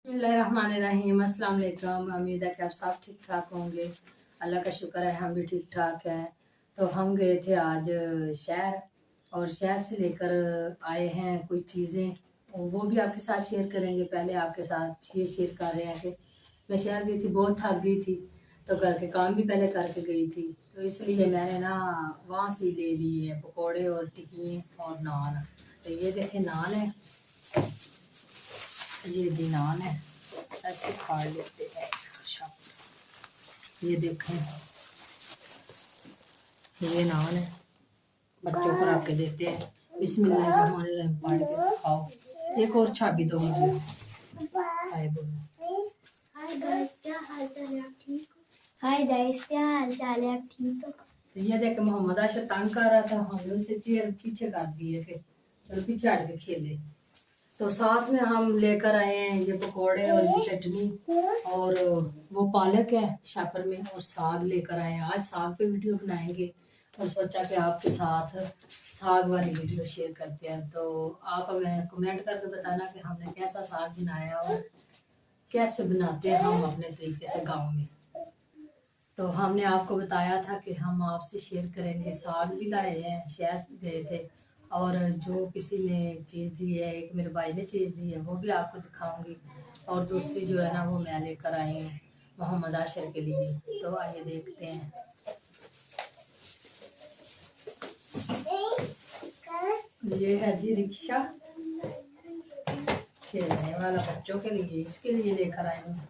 बिस्मिल्लाहिर्रहमानिर्रहीम। अस्सलाम वालेकुम। उम्मीद है कि आप सब ठीक ठाक होंगे। अल्लाह का शुक्र है हम भी ठीक ठाक हैं। तो हम गए थे आज शहर और शहर से लेकर आए हैं कुछ चीज़ें, वो भी आपके साथ शेयर करेंगे। पहले आपके साथ ये शेयर कर रहे हैं कि मैं शहर गई थी, बहुत थक गई थी, तो घर के काम भी पहले करके गई थी, तो इसलिए मैंने ना वहाँ से ले लिए पकौड़े और टिक्की और नान। तो ये देखें नान है, ये जी नान है, ऐसे फाड़ लेते हैं इसको शॉप। ये देखें ये नान है, बच्चों को रख के देते हैं। बिस्मिल्लाहिर्रहमानिर्रहीम पढ़ के खाओ। एक और छाबी दो मुझे। हाय बोलो। हाय गाइस, क्या हाल चाल है? आप ठीक हो? हाय गाइस, क्या हाल चाल है? आप ठीक हो? तो ये देख मोहम्मद आशा तंग कर रहा था, हमने उसे चेयर पीछे कर दी है कि चलो पीछे हट के खेले। तो साथ में हम लेकर आए हैं ये पकोड़े और ये चटनी और वो पालक है शापर में, और साग लेकर आए हैं। आज साग पे वीडियो बनाएंगे और सोचा कि आपके साथ साग वाली वीडियो शेयर करते हैं। तो आप हमें कमेंट करके बताना कि हमने कैसा साग बनाया और कैसे बनाते हैं हम अपने तरीके से गाँव में। तो हमने आपको बताया था कि हम आपसे शेयर करेंगे। साग भी लाए हैं, शहर गए थे, और जो किसी ने चीज़ दी है, एक मेरे भाई ने चीज़ दी है, वो भी आपको दिखाऊंगी। और दूसरी जो है ना वो मैं लेकर आई हूँ मोहम्मद आशर के लिए। तो आइए देखते हैं। ये है जी रिक्शा, खेलने वाला बच्चों के लिए, इसके लिए लेकर आई हूँ।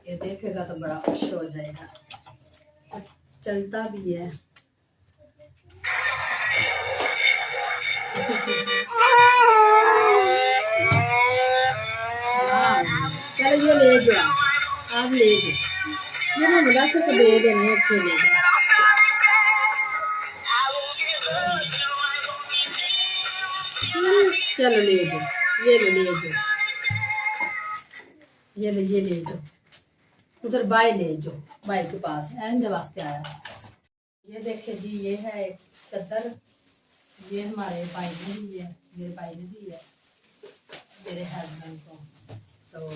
ये देखेगा तो बड़ा खुश हो जाएगा, चलता भी है। चलो ये ले जाओ, आप ले जाओ। ये मैं मदरसे को दे देने खेलेगा। चलो ले जाओ, ये ले जाओ, ये ले जाओ। उधर बाई ले जाओ, बाई के पास एंड वास्ते आया। ये देखे जी, ये है एक चद्दर, ये हमारे भाई ने दी है, मेरे भाई ने दी है मेरे हस्बैंड को। तो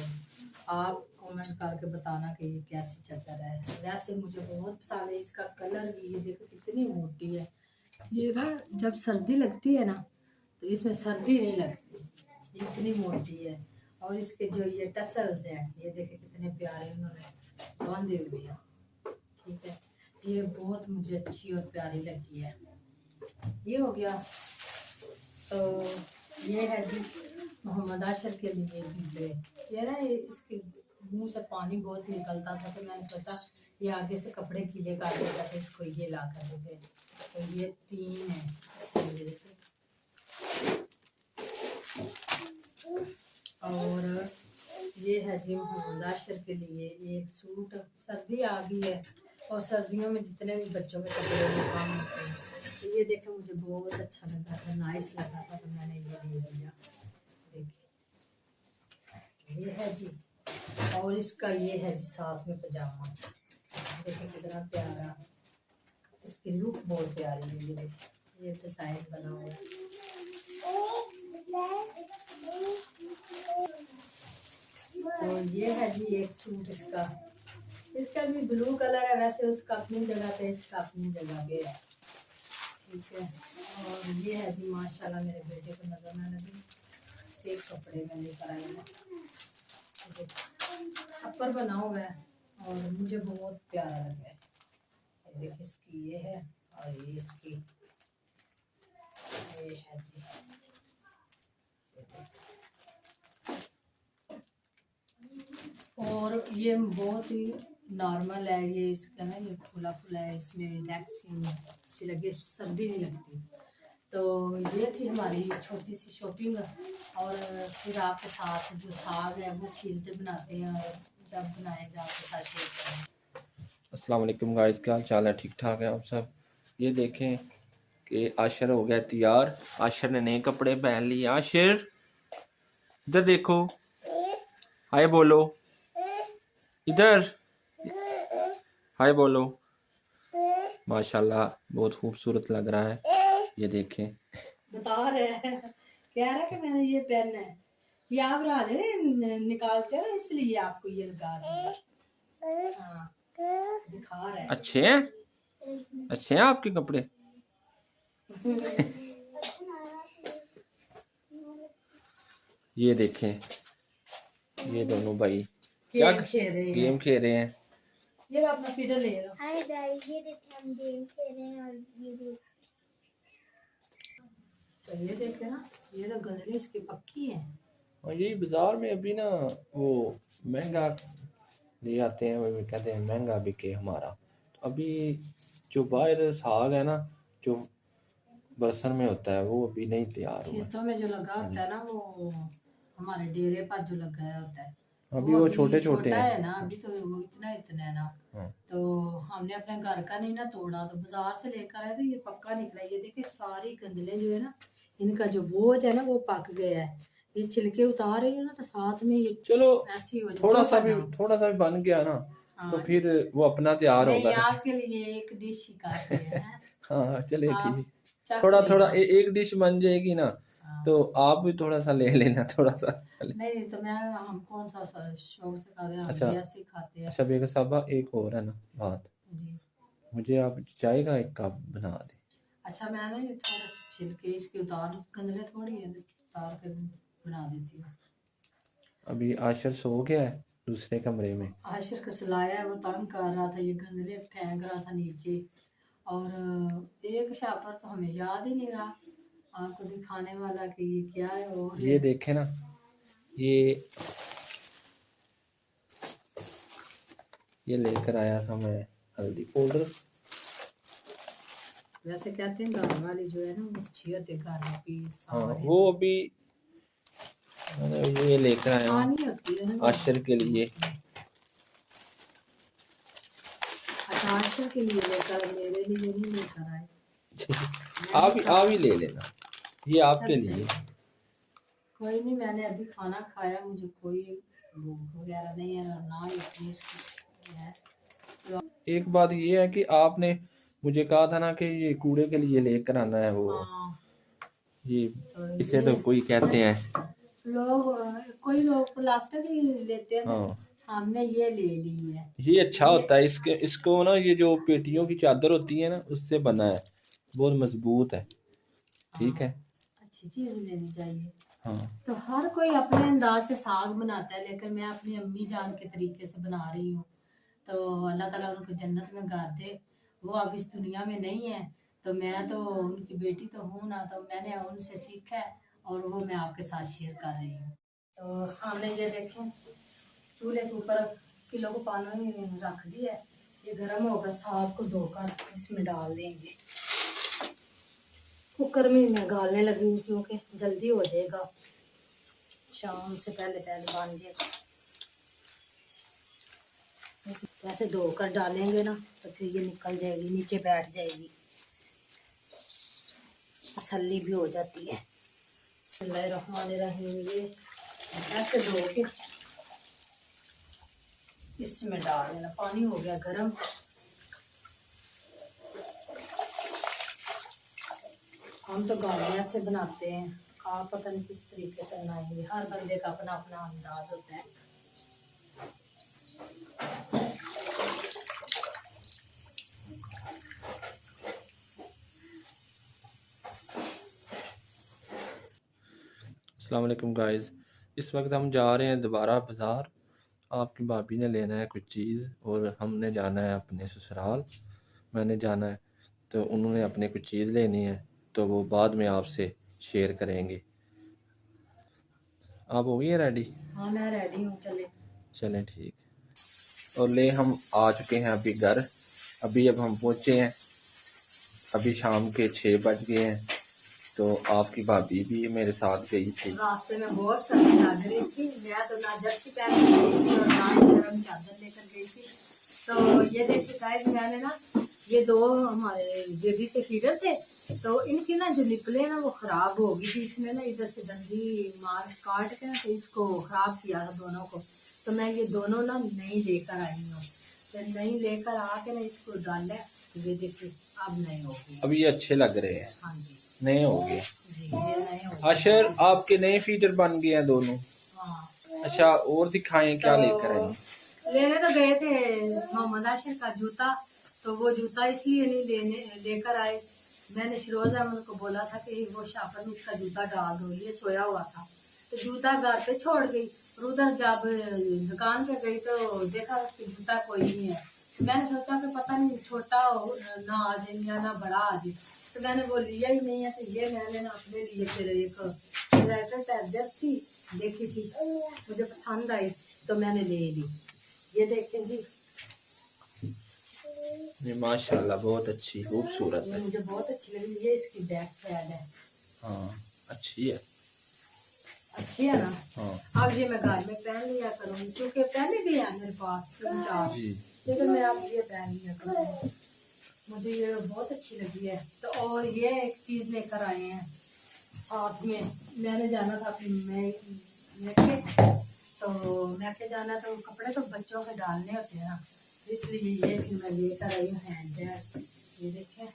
आप कमेंट करके बताना कि ये कैसी चद्दर है। वैसे मुझे बहुत पसंद है, इसका कलर भी, ये देखो कितनी मोटी है। ये ना जब सर्दी लगती है ना तो इसमें सर्दी नहीं लगती, इतनी मोटी है। और इसके जो ये टसल्स हैं, ये देखे कितने प्यारे उन्होंने बांधे हुए हैं। ठीक है, ये बहुत मुझे अच्छी और प्यारी लगी है। ये हो गया। तो ये है जी मोहम्मद आशर के लिए डिब्बे। ये ना इसके मुंह से पानी बहुत निकलता था, तो मैंने सोचा ये आगे से कपड़े गीले कर देता था, इसको ये ला कर दे। तो ये 3 है। और ये है जी मोहम्मद आशर के लिए एक सूट। सर्दी आ गई है और सर्दियों में जितने भी बच्चों के कपड़े में काम होते हैं, तो ये देखे मुझे बहुत अच्छा लगा था, नाइस लगा था, तो मैंने ये ले लिया। देखिए ये है जी, और इसका ये है जी साथ में पजामा। देखिए कितना प्यारा, इसकी लुक बहुत प्यारी है। ये देखिए ये डिजाइन बना हुआ है। तो ये है जी एक सूट इसका भी ब्लू कलर है। वैसे उसका अपनी जगह पे, इसका अपनी जगह पे है। ठीक है, और ये है जी माशाल्लाह मेरे बेटे को नजर ना लगे, एक कपड़े में लेकर आए हैं। अपर बना हुआ है और मुझे बहुत प्यारा लगा है। देखिए इसकी ये है और ये इसकी ये है जी। और ये बहुत ही नॉर्मल है, ये इसका ना ये खुला खुला है, इसमें वैक्सीन सी लगी, सर्दी नहीं लगती। तो ये थी हमारी छोटी सी शॉपिंग। और फिर आपके साथ जो साग है वो छीलते बनाते हैं, और जब बनाएंगे आपके साथ शेयर करेंगे। अस्सलाम वालेकुम गाइस, क्या चाल है? ठीक ठाक है आप सब। ये देखें कि आशिर हो गया तैयार। आशिर ने नए कपड़े पहन लिए। आशिर इधर देखो, हाय बोलो, इधर हाय बोलो। माशाल्लाह बहुत खूबसूरत लग रहा है। ये देखें, बता रहे हैं, कह रहा है कि मैंने ये पहनना है। ये आप राधे निकालते हैं ना, इसलिए आपको ये लगा दिया। हाँ, दिखा रहा है। अच्छे हैं, अच्छे हैं आपके कपड़े। ये देखें, ये दोनों भाई क्या गेम खेल रहे हैं। गेम खेल रहे हैं। ये अपना फीडर ले रहा। हाय गाइस, ये देखिए हम गेम खेल रहे हैं और ये देखिए तो ये देखे ना, ये तो गंदली इसकी पक्की है। और यही बाजार में अभी ना वो महंगा ले आते हैं, वो कहते हैं महंगा बिके हमारा। तो अभी जो बाहर साग है ना, जो बरसन में होता है, वो अभी नहीं तैयार हुआ। खेतों में जो लगा होता है ना, वो हमारे डेरे पर जो लगाया होता है, अभी वो छोटे छोटे छोटा हैं है ना, अभी तो वो इतना है ना। हाँ। तो हमने अपने घर का नहीं ना तोड़ा, तो बाजार से लेकर आए तो ये पक्का निकला। ये देखिए सारी गंदले जो है ना, इनका जो बोझ है ना वो पक गया है। ये छिलके उतार रही है ना, तो साथ में ये चलो ऐसी हो जाए। थोड़ा सा भी बन गया ना, तो हाँ, फिर वो अपना तैयार नहीं होगा। आपके लिए एक डिश ही काफी है। हाँ चले आप ठीक, चख थोड़ा लेना। एक डिश बन जाएगी ना, हाँ। तो आप भी थोड़ा सा ले लेना, थोड़ा सा। नहीं तो मैं, हम कौन सा शौक से खाते हैं, हम अच्छा भी ऐसे ही खाते हैं। अच्छा बेगम साहबा, एक और है ना बात, जी। मुझे आप चाय का एक कप बना दे। अच्छा, मैं ना ये थोड़ा सा छिलके इसके उतार, गंदले थोड़ी है, उतार कर बना देती हूँ। अभी आशर सो गया है दूसरे कमरे में। आशिर को सुलाया है, वो तंग कर रहा था, ये गंदले फेंक रहा था नीचे। और एक शापर तो हमें याद ही नहीं रहा आपको दिखाने वाला कि ये क्या है। और ये देखे ना, ये लेकर आया था मैं हल्दी पाउडर। वैसे कहते हैं घर वाली जो है ना, वो अच्छी होती है, घर की हाँ सारे वो अभी ये लेकर आया हूँ पानी होती है ना आशर के लिए। अच्छा, आशिर के लिए लेकर, मेरे लिए नहीं लेकर आए। आप ही ले लेना, ये आपके लिए। कोई नहीं, मैंने अभी खाना खाया, मुझे कोई भूख वगैरह नहीं है, और ना ही इतनी इसकी है। एक बात ये है कि आपने मुझे कहा था ना कि ये कूड़े के लिए लेकर आना है वो। हाँ, ये तो इसे तो कोई कहते हैं कोई लोग प्लास्टिक ही लेते हैं। हाँ, हमने ये ले ली है। ये अच्छा होता है। इसको ना, ये जो पेटियों की चादर होती है ना, उससे बना है, बहुत मजबूत है। ठीक है, अच्छी चीज लेनी चाहिए। हाँ। तो हर कोई अपने अंदाज से साग बनाता है, लेकिन मैं अपनी अम्मी जान के तरीके से बना रही हूँ। तो अल्लाह ताला उनको जन्नत में गाड़ दे। वो अब इस दुनिया में नहीं है, तो मैं तो उनकी बेटी तो हूँ ना, तो मैंने उनसे सीखा है, और वो मैं आपके साथ शेयर कर रही हूँ। तो हमने ये देखें, चूल्हे के ऊपर किलो को पानी रख दिया है, ये गर्म होकर साग को धोकर इसमें डाल देंगे। कुकर में मैं गालने लगी हूँ, क्योंकि जल्दी हो जाएगा, शाम से पहले बन जाएगा। वैसे धोकर डालेंगे ना, तो फिर ये निकल जाएगी, नीचे बैठ जाएगी, तसल्ली भी हो जाती है। बिस्मिल्लाहिर्रहमानिर्रहीम, ये ऐसे धो के इसमें डाल देना। पानी हो गया गरम। हम तो गाँव में ऐसे बनाते हैं, आप पता नहीं किस तरीके से बनाएंगे, हर बंदे का अपना अपना अंदाज होता है। अस्सलाम वालेकुम गाइस, इस वक्त हम जा रहे हैं दोबारा बाज़ार। आपकी भाभी ने लेना है कुछ चीज़, और हमने जाना है अपने ससुराल। मैंने जाना है, तो उन्होंने अपने कुछ चीज़ लेनी है, तो वो बाद में आपसे शेयर करेंगे। आप हो गई हैं रेडी? हाँ, मैं रेडी हूँ, चले। चलें ठीक। और हम आ चुके हैं अभी घर। अब हम पहुँचे हैं, अभी शाम के 6 बज गए हैं। तो आपकी भाभी भी मेरे साथ गई थी। रास्ते में बहुत सर्दी लग रही थी, मैं तो ना जर्सी पहन के गई थी और ना ही गर्म चादर लेकर गई थी। तो ये देखिए गाइस, मैंने ना ये दो हमारे बेबी के फीडर थे, तो इनकी ना जो निकले ना वो खराब हो गई थी। इसमें ना इधर से डंडी मार काट के ना, तो इसको खराब किया था दोनों को। तो मैं ये दोनों ना नई लेकर आई हूँ, तो नई लेकर आके ना इसको डाला, ये देखिए अब नए हो गए। अब ये अच्छे लग रहे हैं। हाँ जी, नए हो गए। जी ये नए हो गए। आशर, आपके नए फीडर बन गए हैं दोनों। हाँ। अच्छा और दिखाएं क्या तो लेकर आए? लेने तो गए थे मोहम्मद आशिर का जूता, तो वो जूता इसलिए नहीं लेकर आए। मैंने शिरोज अहमद को बोला था कि वो शापर में इसका जूता डाल दो, ये सोया हुआ था, तो जूता घर पे छोड़ गई। और उधर जब दुकान पे गई तो देखा कि जूता कोई नहीं है। तो मैंने सोचा कि पता नहीं छोटा ना आ जाए या ना बड़ा आ जाए, तो मैंने वो लिया ही नहीं है। तो ये मैंने ना अपने लिए फिर एक जर्सी देखी थी, मुझे पसंद आई तो मैंने ले ली। ये देखें जी, ये माशाल्लाह बहुत अच्छी खूबसूरत ये है। मुझे बहुत अच्छी लगी। ये इसकी बैक साइड है। हाँ अच्छी है। अच्छी है ना। हाँ अब ये मैं घर में पहन लिया करूँगी, क्योंकि पहले भी है मेरे पास 3-4, जी। लेकिन मैं अब ये पहन लिया करूँगी। मुझे ये बहुत अच्छी लगी है। तो और ये एक चीज़ लेकर आए हैं साथ में। मैंने जाना था अपनी मैके, तो मैके जाना तो कपड़े तो बच्चों के डालने होते हैं ना, इसलिए ये फिर मैं लेकर आई हूँ हैंड बैग। ये देखें,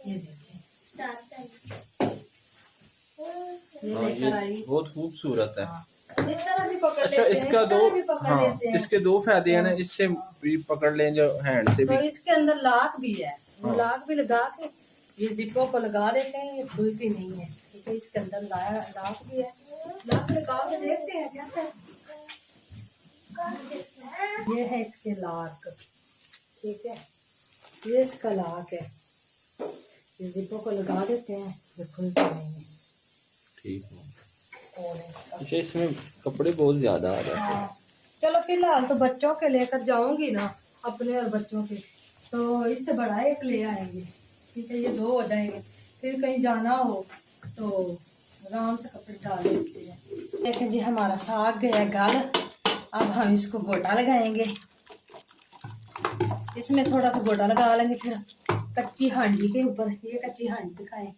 ये देखें, ये हाँ लेकर आई। ये बहुत खूबसूरत है। हाँ, इस तरह भी पकड़ अच्छा लेते हैं, इसका इस दो, तरह भी पकड़ हाँ लेते हैं। इसके दो फायदे हैं ना, इससे भी पकड़ लें जो हैंड से तो भी। इसके अंदर लाक भी है, वो हाँ। लाक भी लगा के ये जिपों को लगा देते हैं, ये खुलती नहीं है क्योंकि इसके अंदर लाक भी है। लाक लगा के देखते हैं कैसे। ये है इसके लाक, ठीक है, ये इसका लाक है। ये जिपों को लगा देते हैं, ये खुलती नहीं है। ठीक है। और इसका अच्छा इसमें कपड़े बहुत ज्यादा आ जाते हैं। हाँ। चलो फिलहाल तो बच्चों के लेकर जाऊंगी ना, अपने और बच्चों के, तो इससे बड़ा एक ले आएंगे, ठीक है, ये 2 हो जाएंगे। फिर कहीं जाना हो तो आराम से कपड़े डाल लेते हैं। देखें जी, हमारा साग गया गल, अब हम इसको गोटा लगाएंगे। इसमें थोड़ा सा गोटा लगा लेंगे, फिर कच्ची हांडी के ऊपर, ये कच्ची हांडी दिखाएं,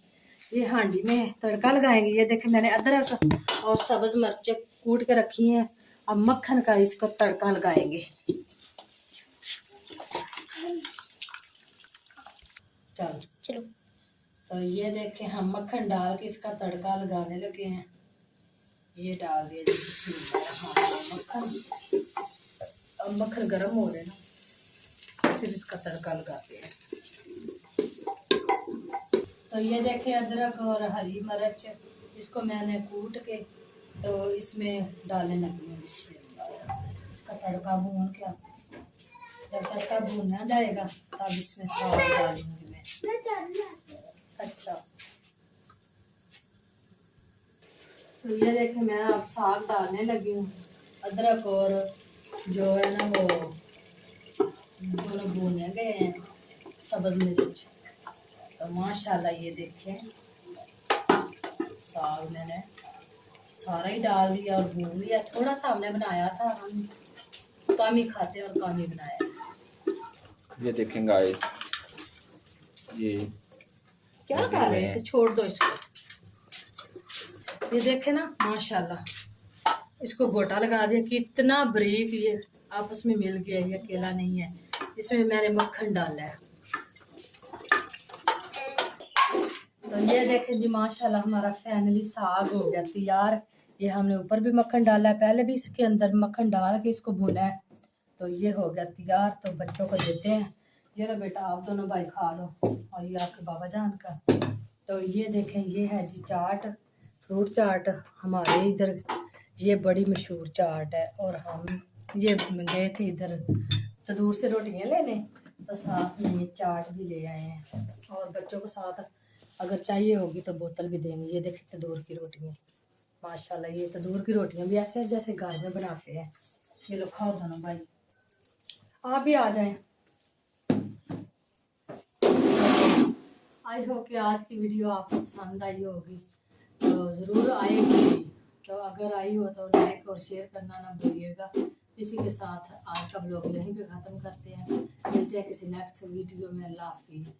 ये हांडी में तड़का लगाएंगे। ये देखें मैंने अदरक और सब्ज मिर्च कूट के रखी हैं। अब मक्खन का इसको तड़का लगाएंगे। चलो, तो ये देखें हम मक्खन डाल के इसका तड़का लगाने लगे हैं। ये डाल दिया मक्खन। अब मक्खन गर्म हो रहे ना, फिर इसका तड़का लगाते हैं। तो ये देखें अदरक और हरी मिर्च, इसको मैंने कूट के तो इसमें डालने लगी हूँ। इसका तड़का भून के, जब तड़का भूना जाएगा तब इसमें साग डालूंगी मैं। अच्छा, तो ये देखें मैं अब साग डालने लगी हूँ। अदरक और जो है ना वो दोनों भूने गए हैं, सब्ज मिर्च। तो माशाल्लाह ये देखें साग मैंने सारा ही डाल दिया और भून लिया। थोड़ा सा हमने बनाया था, हम कम ही खाते और कम ही बनाया। ये देखें गाइस, ये क्या कर रहे हैं, छोड़ दो इसको। ये देखे ना माशाल्लाह, इसको गोटा लगा दिया, कितना बारीक ये आपस में मिल गया, ये अकेला नहीं है। इसमें मैंने मक्खन डाला है। तो ये देखें जी माशाल्लाह हमारा फाइनली साग हो गया तैयार। ये हमने ऊपर भी मक्खन डाला है, पहले भी इसके अंदर मक्खन डाल के इसको भुना है। तो ये हो गया तैयार, तो बच्चों को देते हैं। ये लो बेटा आप दोनों भाई खा लो, और ये आपके बाबा जान का। तो ये देखें ये है जी चाट, फ्रूट चाट हमारे इधर ये बड़ी मशहूर चाट है। और हम ये गए थे इधर तंदूर से रोटियां लेने, तो साथ में ये चाट भी ले आए हैं। और बच्चों को साथ अगर चाहिए होगी तो बोतल भी देंगे। ये देखें तंदूर की रोटियां, माशाल्लाह ये तंदूर की रोटियां भी ऐसे जैसे घर में बनाते हैं। ये लो खाओ दोनों भाई, आप भी आ जाएं। आई होप कि आज की वीडियो आपको पसंद आई होगी, तो ज़रूर आएगी। तो अगर आई हो तो लाइक और शेयर करना ना भूलिएगा। इसी के साथ आज का ब्लॉग यहीं पे ख़त्म करते हैं। मिलते हैं किसी नेक्स्ट वीडियो में। अल्लाह हाफिज़।